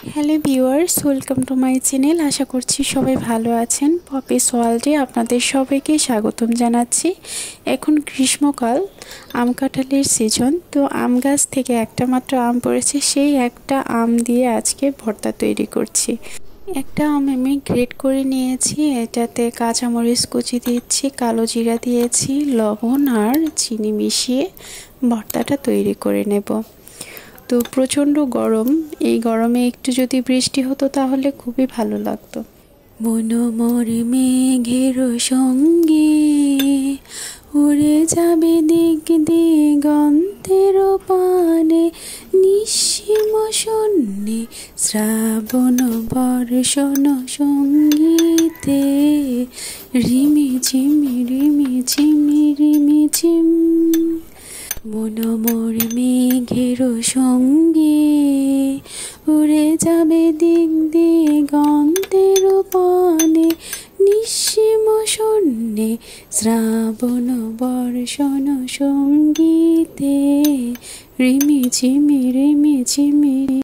Hello viewers, welcome to my channel. আশা করছি সবাই ভালো আছেন। পপিস ওয়ার্ল্ডে আপনাদের সবাইকে স্বাগতম জানাচ্ছি। এখন গ্রীষ্মকাল, আম কাঁঠালের সিজন। তো আম গাছ থেকে একটা মাত্র আম পড়েছে, সেই একটা আম দিয়ে আজকে ভর্তা তৈরি করছি। একটা আম আমি গ্রেট করে নিয়েছি, এটাতে কাঁচামরিচ কুচি দিয়েছি, কালো জিরা দিয়েছি, লবণ আর চিনি মিশিয়ে ভর্তাটা তৈরি করে নেব। তো প্রচণ্ড গরম, এই গরমে একটু যদি বৃষ্টি হতো তাহলে খুবই ভালো লাগতো। মনোমরে মেঘের সঙ্গে উড়ে যাবে দিক দিগন্তের পানে, নিঃসীম শূন্যে শ্রাবণ বর্ষণ সঙ্গীতে, রিমি ঝিমি রিমি ঝিমি রিমি ঝিম। মনোমর মেঘের সঙ্গে উড়ে যাবে দিক দিগন্তের পানে, নিঃসীম শূন্যে শ্রাবণ বর্ষণ সঙ্গীতে, রিমি ঝিমি রিমি ঝিমি।